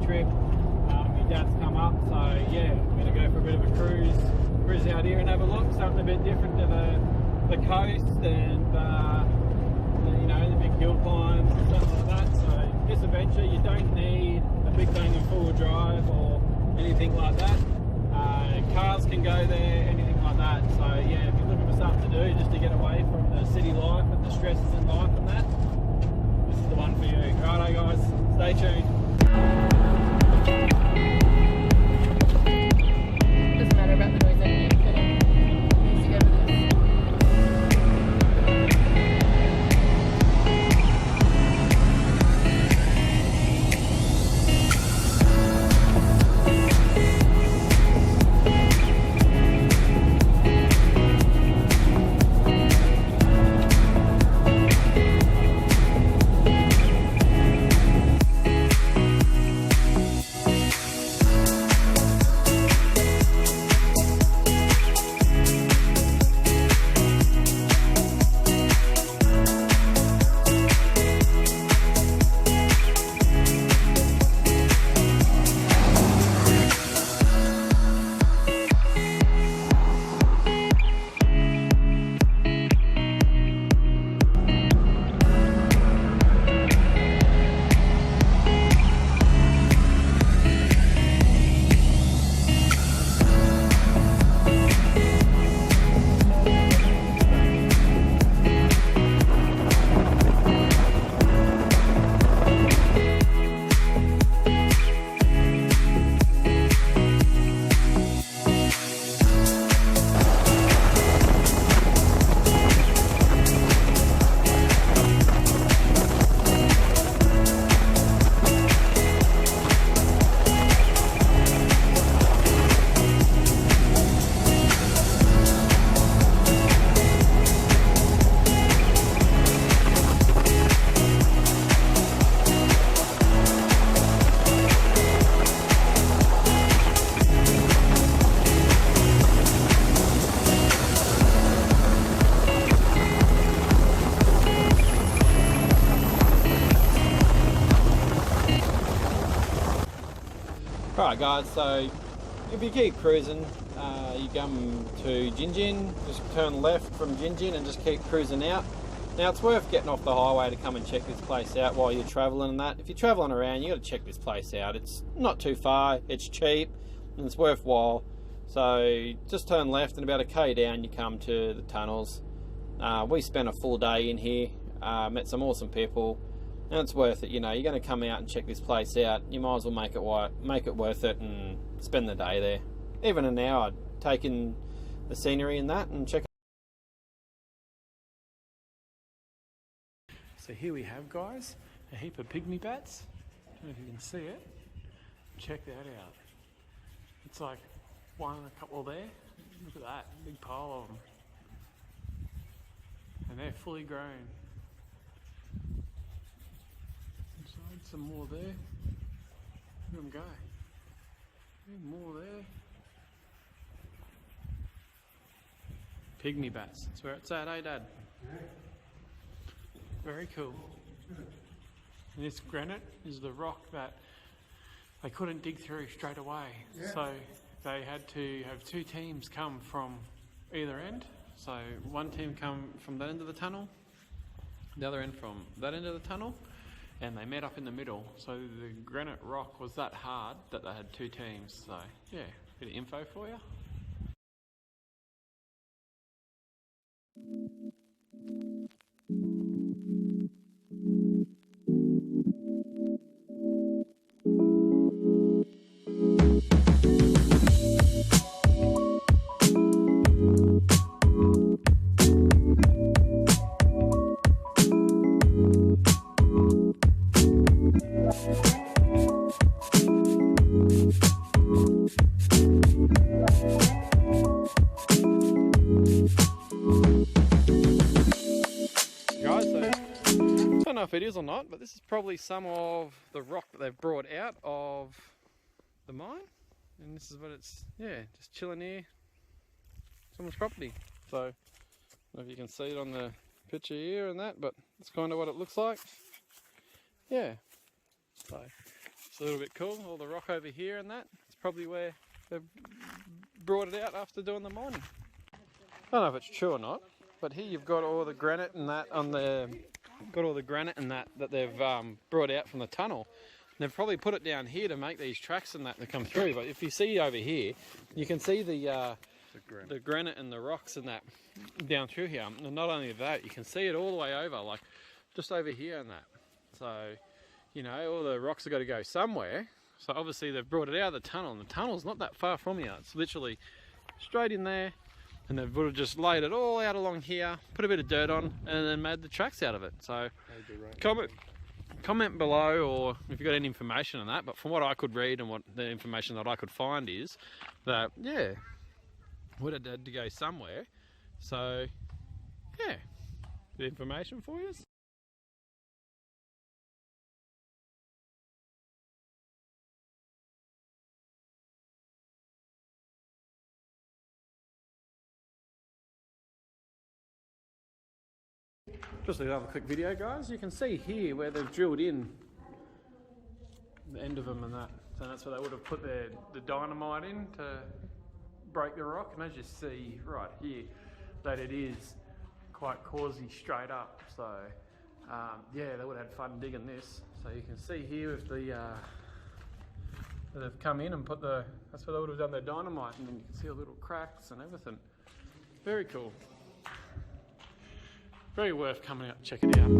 trip. My dad's come up, so yeah, I'm going to go for a bit of a cruise out here and have a look. Something a bit different to the coast and you know, the big hill climbs and stuff like that. So this adventure, you don't need a big bang and four-wheel drive or anything like that. Cars can go there, anything like that. So yeah, if you're looking for something to do just to get away from the city life and the stresses in life and that, this is the one for you. Righto guys, stay tuned. Doesn't matter about the noise anyway, but music over this. Alright guys, so if you keep cruising, you come to Gin, just turn left from Gin and just keep cruising out. Now it's worth getting off the highway to come and check this place out while you're travelling and that. If you're travelling around, you got to check this place out. It's not too far, it's cheap and it's worthwhile. So just turn left and about a K down you come to the tunnels. We spent a full day in here, met some awesome people. And it's worth it, you know. You're going to come out and check this place out. You might as well make it worth it and spend the day there. Even an hour, taking the scenery and that and check. So here we have, guys, a heap of pygmy bats. I don't know if you can see it. Check that out. It's like one and a couple there. Look at that, big pile of them. And they're fully grown. Some more there. Let them go. More there. Pygmy bats. That's where it's at, eh, Dad? Very cool. And this granite is the rock that they couldn't dig through straight away. Yeah. So they had to have two teams come from either end. So one team come from that end of the tunnel, the other end from that end of the tunnel. And they met up in the middle, so the granite rock was that hard that they had two teams. So yeah, bit of info for you. If it is or not, but this is probably some of the rock that they've brought out of the mine, and this is what it's, yeah, just chilling here, someone's property. So I don't know if you can see it on the picture here and that, but that's kind of what it looks like. Yeah, so It's a little bit cool, all the rock over here and that. It's probably where they've brought it out after doing the mining. I don't know if it's true or not, but here you've got all the granite and that on the, that they've brought out from the tunnel. And they've probably put it down here to make these tracks and that come through. But if you see over here, you can see the granite and the rocks and that down through here. And not only that, you can see it all the way over, like just over here and that. So, you know, all the rocks have got to go somewhere. So obviously they've brought it out of the tunnel, and the tunnel's not that far from here. It's literally straight in there, and they've would have just laid it all out along here, put a bit of dirt on, and then made the tracks out of it. So comment below, or if you've got any information on that. But from what I could read and what the information that I could find is that, yeah, would have had to go somewhere. So, yeah, the information for you. Just another quick video, guys. You can see here where they've drilled in the end of them and that. So that's where they would have put the dynamite in to break the rock. And as you see right here, that it is quite causey straight up. So yeah, they would have had fun digging this. So you can see here with the they've come in and put that's where they would have done their dynamite, and then you can see all the little cracks and everything. Very cool. Very worth coming out and checking it out.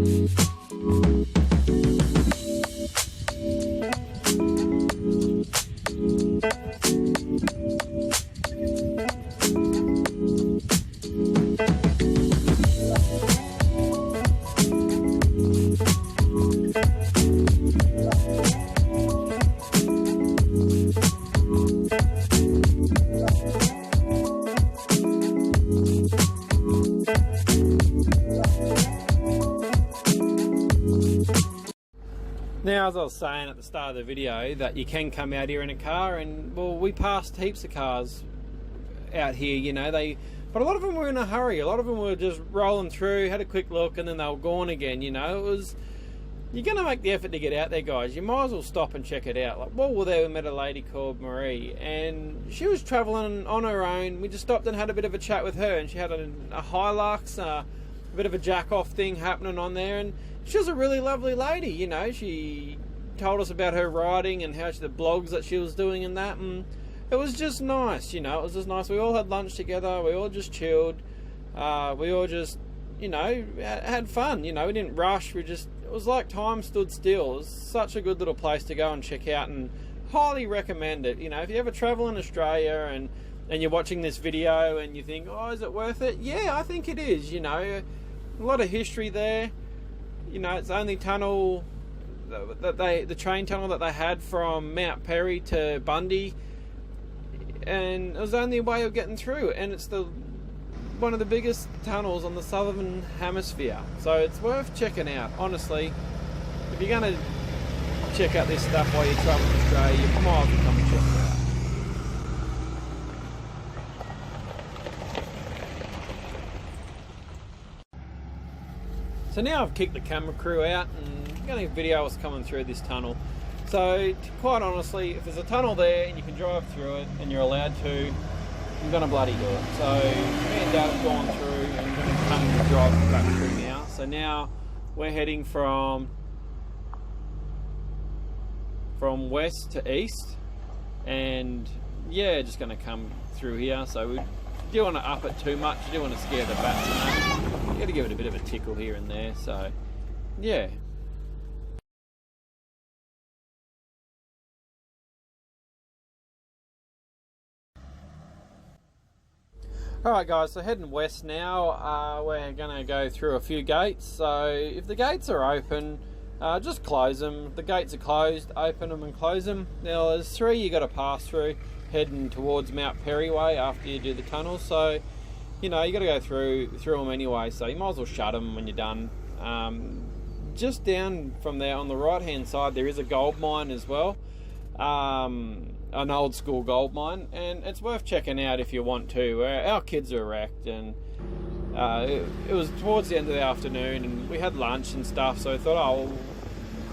Now, as I was saying at the start of the video, that you can come out here in a car, and well, we passed heaps of cars out here, you know, but a lot of them were in a hurry. A lot of them were just rolling through, had a quick look, and then they were gone again, you know. You're going to make the effort to get out there, guys. You might as well stop and check it out. Like, while we're there, we met a lady called Marie, and she was travelling on her own. We just stopped and had a bit of a chat with her, and she had a Hilux, a bit of a jack-off thing happening on there, and she was a really lovely lady, you know. She told us about her riding and how the blogs that she was doing and that, and it was just nice, you know. It was just nice. We all had lunch together. We all just chilled. We all just, you know, had fun. You know, we didn't rush. It was like time stood still. It was such a good little place to go and check out, and highly recommend it. You know, if you ever travel in Australia and you're watching this video and you think, oh, is it worth it? Yeah, I think it is. You know, a lot of history there. You know, it's the only tunnel the train tunnel that they had from Mount Perry to Bundy, and it was the only way of getting through. And it's one of the biggest tunnels on the southern hemisphere, so it's worth checking out. Honestly, if you're going to check out this stuff while you're traveling to Australia, you might as well come and check it out. So now I've kicked the camera crew out and I'm going to video what's coming through this tunnel. So quite honestly, if there's a tunnel there and you can drive through it and you're allowed to, I'm going to bloody do it. So me and Dad have gone through and we're going to come and drive back through now. So now we're heading from west to east, and yeah, just going to come through here. So we don't want to up it too much, you don't want to scare the bats and that. You got to give it a bit of a tickle here and there, so yeah. Alright guys, so heading west now. We're going to go through a few gates. So if the gates are open, just close them. If the gates are closed, open them and close them. Now there's 3 you got to pass through heading towards Mount Perry way after you do the tunnel. So you know, you got to go through them anyway, so you might as well shut them when you're done. Just down from there on the right hand side there is a gold mine as well, an old school gold mine, and it's worth checking out if you want to. Our kids are wrecked, and it was towards the end of the afternoon and we had lunch and stuff, so I thought, oh, we'll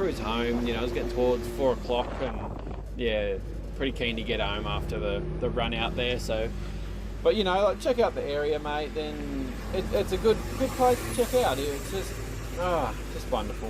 cruise home. You know, I was getting towards 4 o'clock, and yeah, pretty keen to get home after the run out there. So, but you know, like, check out the area, mate. Then it's a good place to check out. It's just wonderful.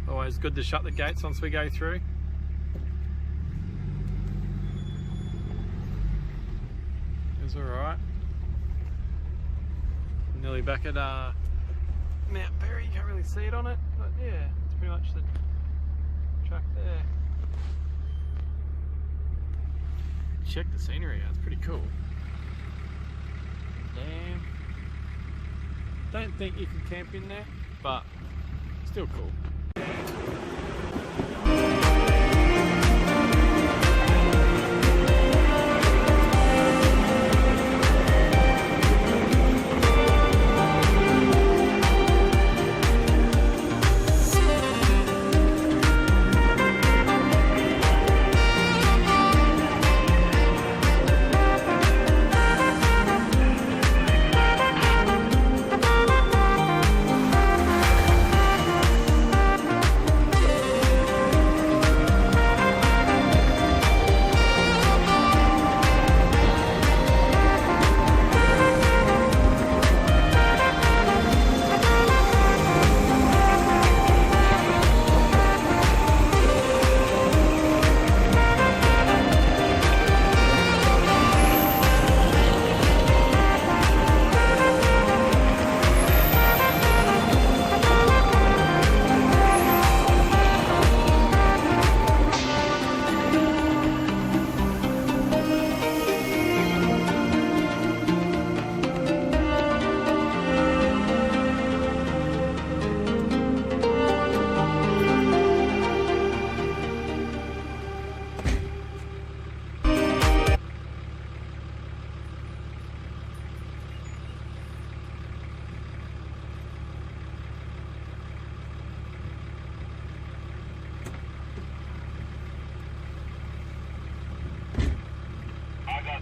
Always good to shut the gates once we go through. It's alright. Nearly back at Mount Perry, you can't really see it on it, but yeah, it's pretty much the track there. Check the scenery out, it's pretty cool. Damn. Don't think you can camp in there, but still cool.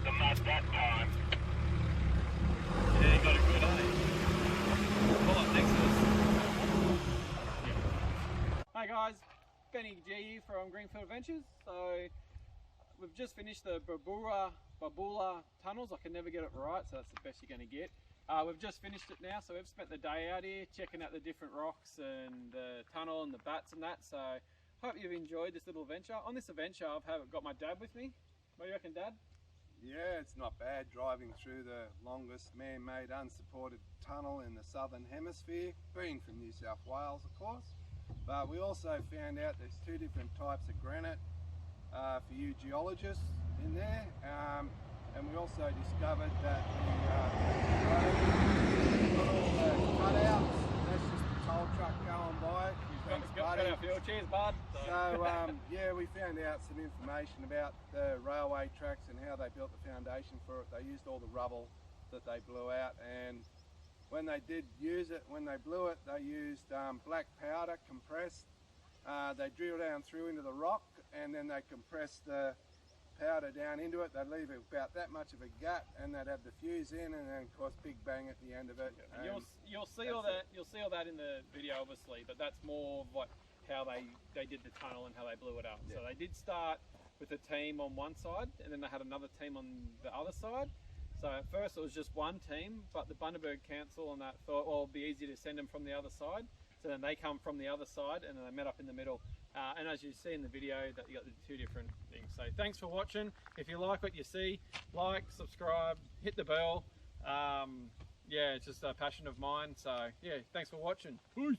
The mud that time. Yeah, you got a good pull up next to us. Hey guys, Benny G here from Greenfield Adventures. So we've just finished the BOOLBOONDA Tunnels. I can never get it right, so that's the best you're going to get. We've just finished it now, so we've spent the day out here checking out the different rocks and the tunnel and the bats and that. So hope you've enjoyed this little adventure. On this adventure I've got my dad with me. What do you reckon, Dad? Yeah, it's not bad driving through the longest man-made unsupported tunnel in the southern hemisphere, being from New South Wales of course. But we also found out there's 2 different types of granite for you geologists in there, and we also discovered that the cutouts, that's just the toll truck going by. Cheers, bud. So yeah, we found out some information about the railway tracks and how they built the foundation for it. They used all the rubble that they blew out, and when they did use it, when they blew it, they used black powder compressed. They drill down through into the rock, and then they compress the powder down into it. They'd leave about that much of a gap, and they'd have the fuse in, and then of course big bang at the end of it. And you'll see all that. You'll see all that in the video, obviously. But that's more of what how they did the tunnel and how they blew it up. Yeah. So they did start with a team on one side, and then they had another team on the other side. So at first it was just one team, but the Bundaberg Council and that thought, well, it'd be easier to send them from the other side. So then they come from the other side, and then they met up in the middle. And as you see in the video, that you got the 2 different things. So thanks for watching. If you like what you see, like, subscribe, hit the bell. Yeah, it's just a passion of mine. So yeah, thanks for watching. Peace.